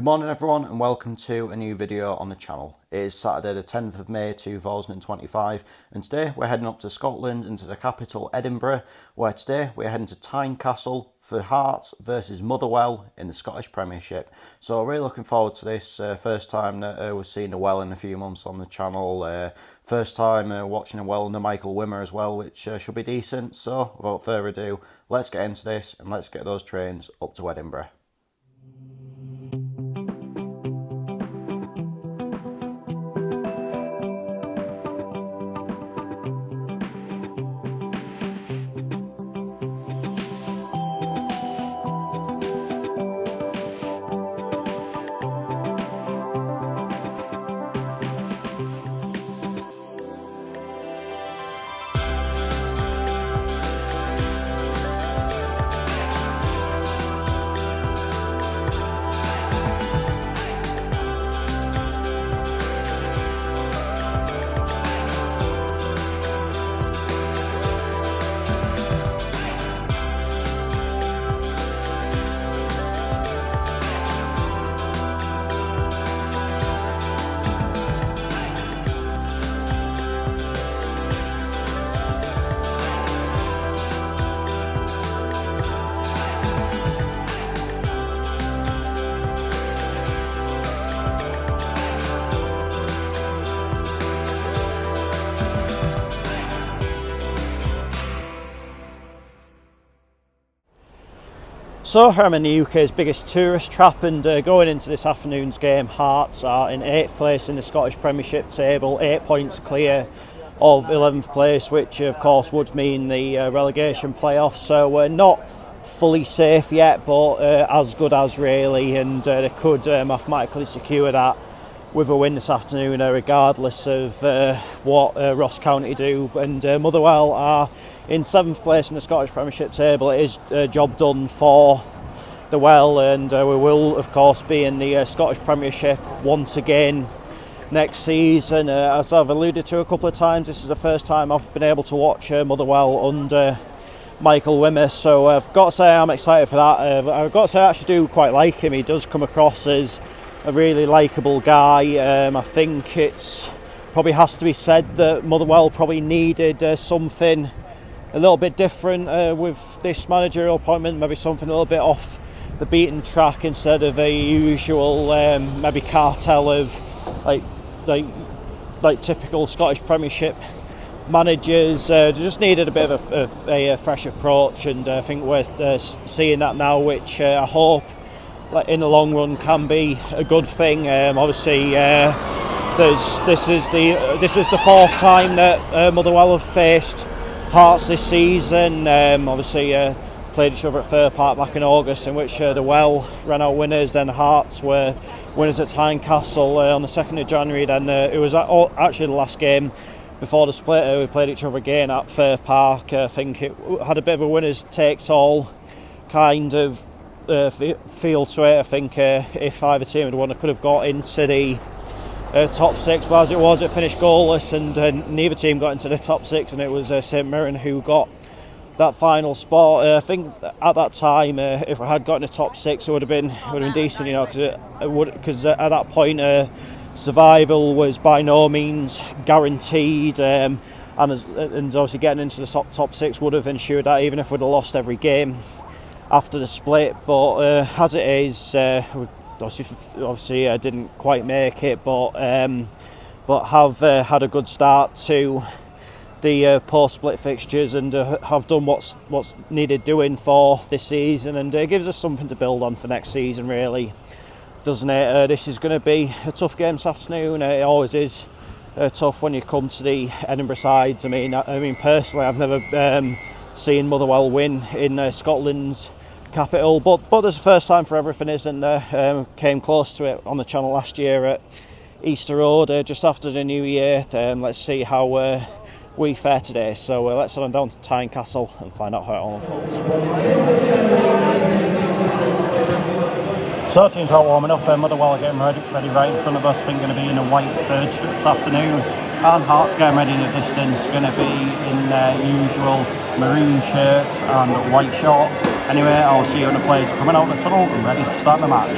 Good morning everyone and welcome to a new video on the channel. It is Saturday the 10th of May 2025 and today we're heading up to Scotland and to the capital Edinburgh, where today we're heading to Tynecastle for Hearts versus Motherwell in the Scottish Premiership. So really looking forward to this. First time that we've seen the Well in a few months on the channel. First time watching a Well under Michael Wimmer as well, which should be decent. So without further ado, let's get into this and let's get those trains up to Edinburgh. So I'm in the UK's biggest tourist trap, and going into this afternoon's game, Hearts are in 8th place in the Scottish Premiership table, 8 points clear of 11th place, which of course would mean the relegation playoffs. So we're not fully safe yet, but as good as really, and they could mathematically secure that with a win this afternoon, regardless of what Ross County do. And Motherwell are in 7th place in the Scottish Premiership table. It is a job done for the Well, and we will of course be in the Scottish Premiership once again next season. As I've alluded to a couple of times, this is the first time I've been able to watch Motherwell under Michael Wimmer, so I've got to say I'm excited for that. I've got to say I actually do quite like him. He does come across as a really likeable guy. I think it's probably has to be said that Motherwell probably needed something a little bit different with this managerial appointment, maybe something a little bit off the beaten track instead of a usual maybe cartel of like typical Scottish Premiership managers. Just needed a bit of a fresh approach, and I think we're seeing that now, which I hope in the long run can be a good thing. Obviously this is the fourth time that Motherwell have faced Hearts this season. Obviously played each other at Fir Park back in August, in which the Well ran out winners, then Hearts were winners at Tynecastle on the 2nd of January. Then it was actually the last game before the split. We played each other again at Fir Park. I think it had a bit of a winners takes all kind of feel to it. I think if either team had won, I could have got into the top six, but as it was, it finished goalless, and neither team got into the top six, and it was St Mirren who got that final spot. I think at that time, if I had gotten the top six, it would have been decent, you know, because at that point survival was by no means guaranteed, and obviously getting into the top six would have ensured that, even if we'd have lost every game after the split. But as it is, obviously I didn't quite make it, but have had a good start to the post-split fixtures, and have done what's needed doing for this season, and it gives us something to build on for next season, really, doesn't it? This is going to be a tough game this afternoon. It always is tough when you come to the Edinburgh sides. I mean personally, I've never seen Motherwell win in Scotland's capital, but there's a first time for everything, isn't there? Came close to it on the channel last year at Easter Road, just after the new year. Let's see how we fare today. So let's head on down to Tynecastle and find out how it all unfolds. So teams are warming up. Motherwell are getting ready right in front of us. I think going to be in a white third strip this afternoon. half-time. Hearts getting ready in the distance, going to be in their usual maroon shirts and white shorts. Anyway, I'll see you when the players are coming out of the tunnel and ready to start the match.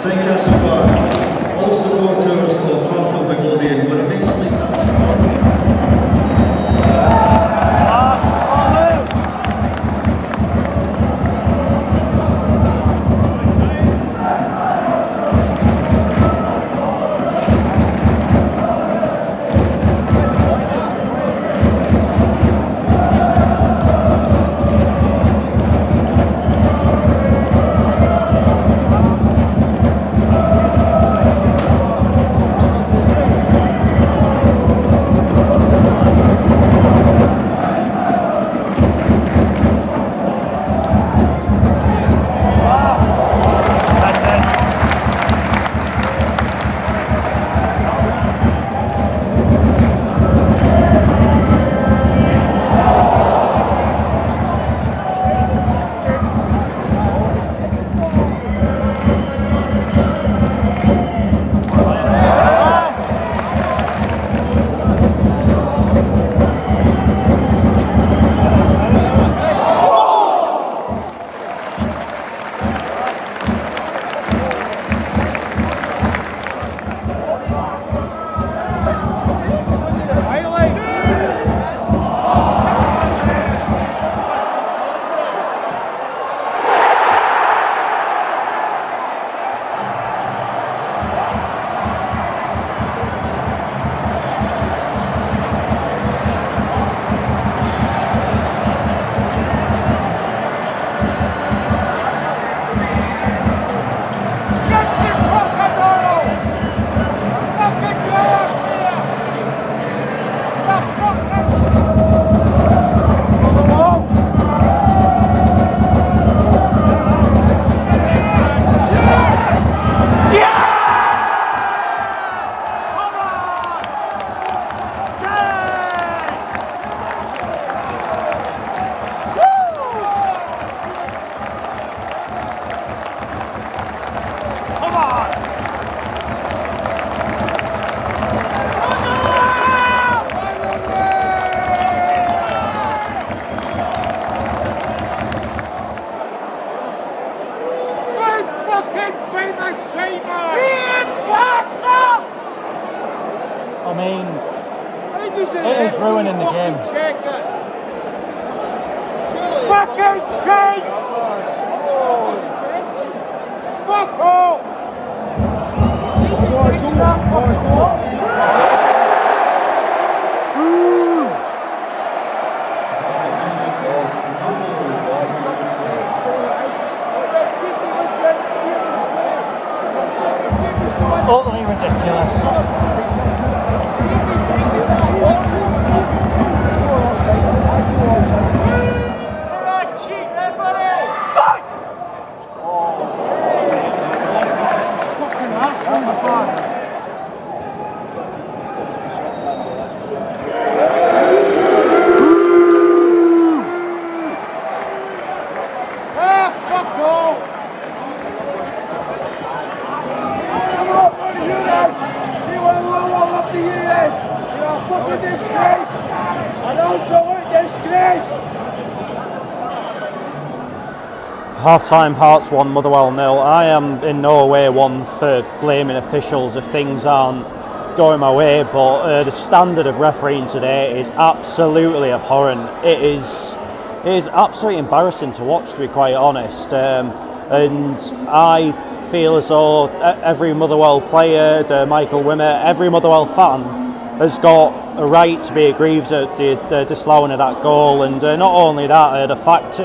Take us back. All supporters of Heart of Midlothian were immensely sad. I mean, it is ruining the game. Fucking shit! Fuck off! Totally ridiculous. Half-time, Hearts 1, Motherwell 0. I am in no way one for blaming officials if things aren't going my way, but the standard of refereeing today is absolutely abhorrent. It is absolutely embarrassing to watch, to be quite honest. And I feel as though every Motherwell player, Michael Wimmer, every Motherwell fan has got a right to be aggrieved at the disallowing of that goal. And not only that, the fact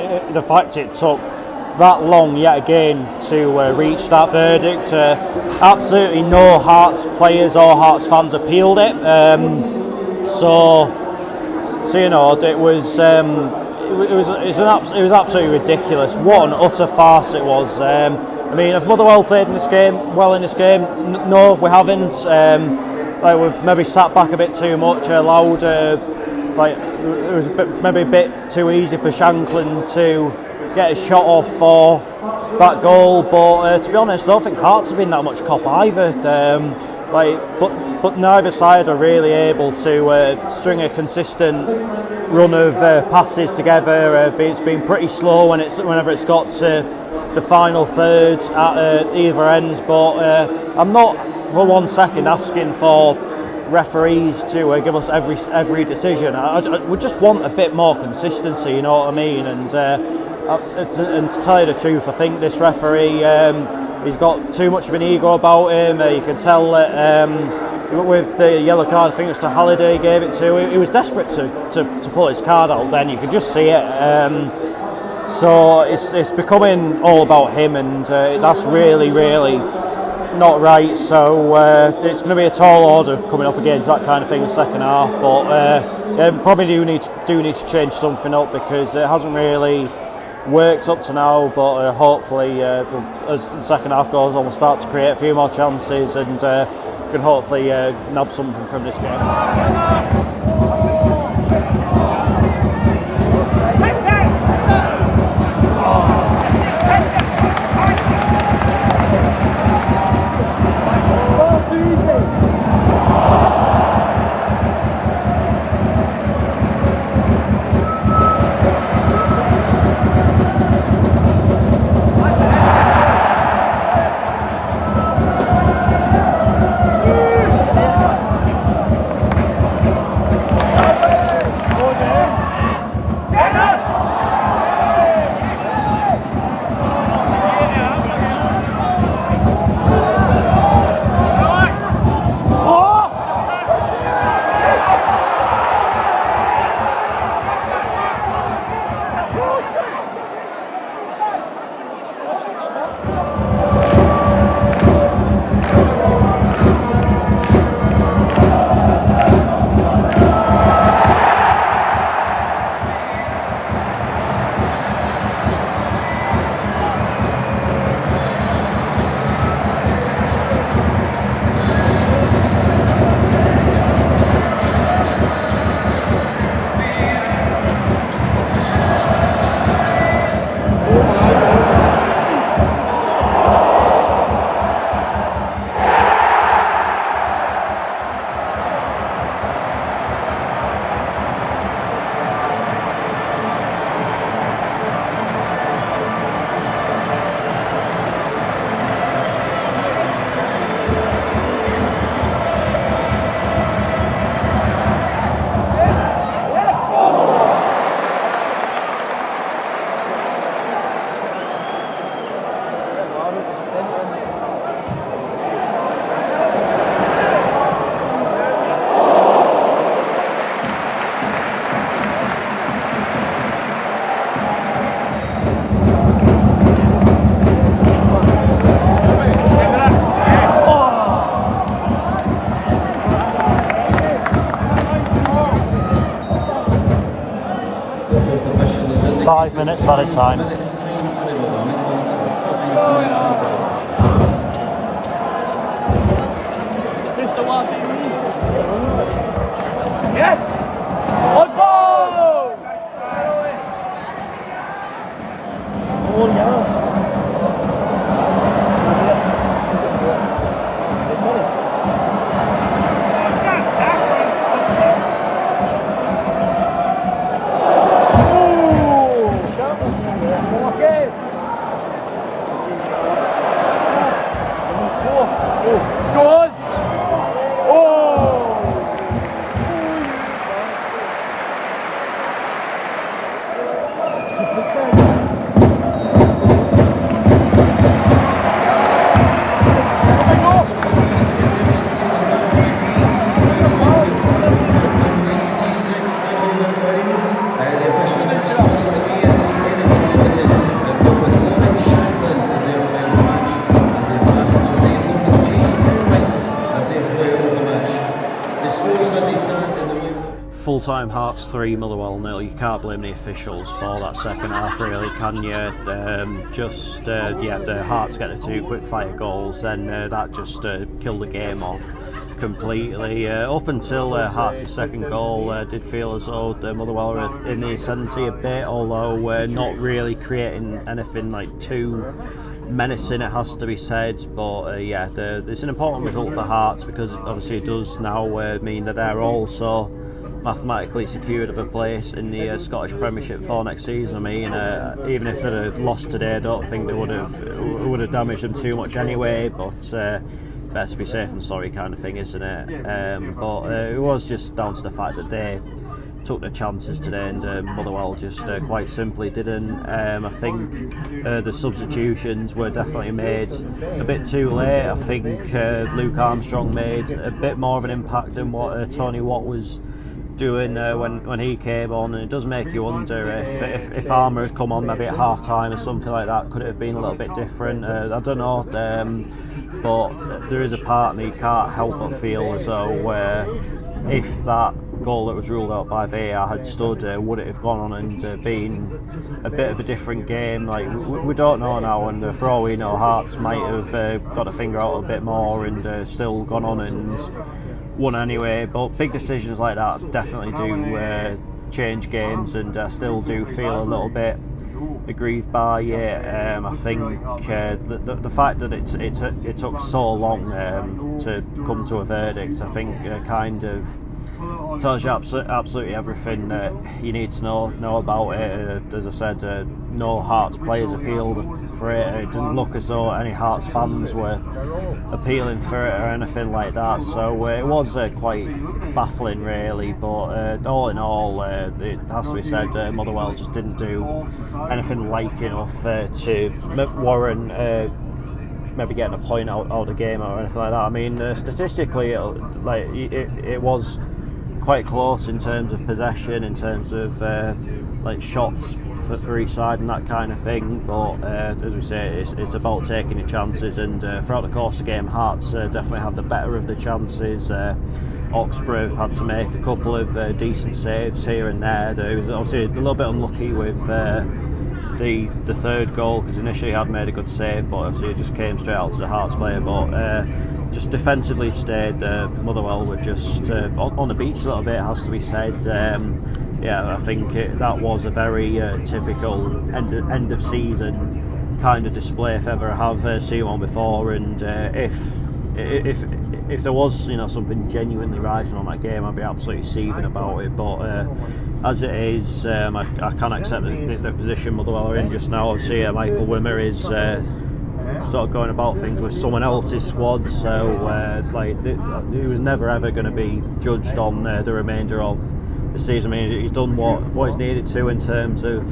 it took that long yet again to reach that verdict. Absolutely no Hearts players or Hearts fans appealed it. So you know, it was absolutely ridiculous. What an utter farce it was. I mean, have Motherwell played in this game in this game? No, we haven't. We've maybe sat back a bit too much, allowed. It was maybe a bit too easy for Shanklin to get a shot off for that goal. But to be honest, I don't think Hearts have been that much cop either. But neither side are really able to string a consistent run of passes together. It's been pretty slow whenever it's got to the final third at either end. But I'm not for 1 second asking for referees to give us every decision. I would just want a bit more consistency, you know what I mean? And to tell you the truth, I think this referee, he's got too much of an ego about him. You can tell that with the yellow card, I think it was to Halliday he gave it to. He was desperate to pull his card out then, you could just see it. So it's becoming all about him, and that's really, really not right. So it's going to be a tall order coming up against that kind of thing in the second half. But probably do need to change something up, because it hasn't really worked up to now. But hopefully, as the second half goes on, we'll start to create a few more chances, and can hopefully nab something from this game. 5 minutes added time. Yes! On ball! Oh, yes. Go on! Oh! Full-time Hearts 3, Motherwell 0. You can't blame the officials for that second half, really, can you? The Hearts get the 2 quick-fire goals, then that just killed the game off completely. Up until Hearts' second goal, did feel as though Motherwell were in the ascendancy a bit, although not really creating anything like too menacing, it has to be said. But it's an important result for Hearts, because obviously it does now mean that they're also mathematically secured of a place in the Scottish Premiership for next season. I mean, even if they'd have lost today, I don't think they would have damaged them too much anyway. But better to be safe than sorry, kind of thing, isn't it? But it was just down to the fact that they took the chances today, and Motherwell just quite simply didn't. I think the substitutions were definitely made a bit too late. I think Luke Armstrong made a bit more of an impact than what Tony Watt was doing when he came on, and it does make you wonder if Armour had come on maybe at half time or something like that, could it have been a little bit different? I don't know, but there is a part of me can't help but feel as though if that goal that was ruled out by VAR had stood, would it have gone on and been a bit of a different game? Like, we don't know now, and for all we know, Hearts might have got a finger out a bit more and still gone on and won anyway. But big decisions like that definitely do change games, and I still do feel a little bit aggrieved by it. I think the fact that it took so long to come to a verdict, I think kind of tells you absolutely everything that you need to know about it. As I said, no Hearts players appealed for it. It didn't look as though any Hearts fans were appealing for it or anything like that. So it was quite baffling, really. But all in all, it has to be said, Motherwell just didn't do anything like enough to warrant maybe getting a point out of the game or anything like that. I mean, statistically, it was quite close in terms of possession, in terms of like shots for each side and that kind of thing. But as we say, it's about taking your chances, and throughout the course of the game, Hearts definitely had the better of the chances. Oxborough had to make a couple of decent saves here and there. They was obviously a little bit unlucky with the third goal, because initially had made a good save, but obviously it just came straight out to the Hearts player. But just defensively today, Motherwell were just on the beach a little bit, has to be said. I think that was a very typical end of season kind of display, if ever I have seen one before. And if there was something genuinely rising on that game, I'd be absolutely seething about it. But as it is, I can't accept the position Motherwell are in just now. Obviously, Michael Wimmer is sort of going about things with someone else's squad, so he was never ever going to be judged on the remainder of the season. I mean, he's done what he's needed to in terms of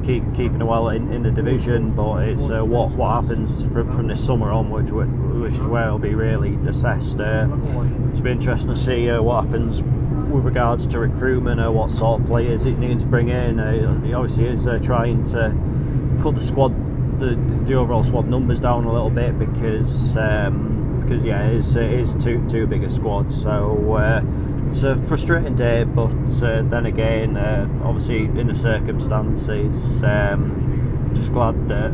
keeping well in the division, but it's what happens from this summer onwards, which is where it'll be really assessed. It's been interesting to see what happens with regards to recruitment, what sort of players he's needing to bring in. He obviously is trying to cut the squad, the overall squad numbers down a little bit, because it is too big a squad. So it's a frustrating day, but then again, obviously in the circumstances, just glad that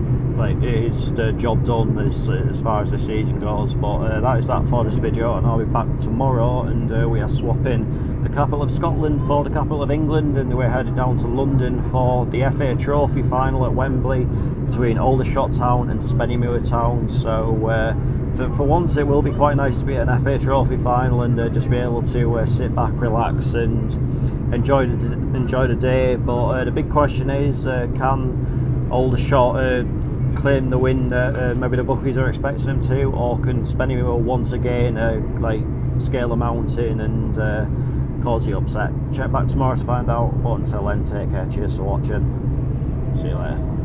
it is the job done as far as the season goes. But that is that for this video, and I'll be back tomorrow, and we are swapping the capital of Scotland for the capital of England, and we're headed down to London for the FA Trophy final at Wembley between Aldershot Town and Spennymoor Town. So for once, it will be quite nice to be at an FA Trophy final and just be able to sit back, relax, and enjoy the day. But the big question is, can Aldershot claim the win that maybe the bookies are expecting them to, or can Spennymoor once again scale a mountain and cause you upset. Check back tomorrow to find out. But until then, take care. Cheers for watching. See you later.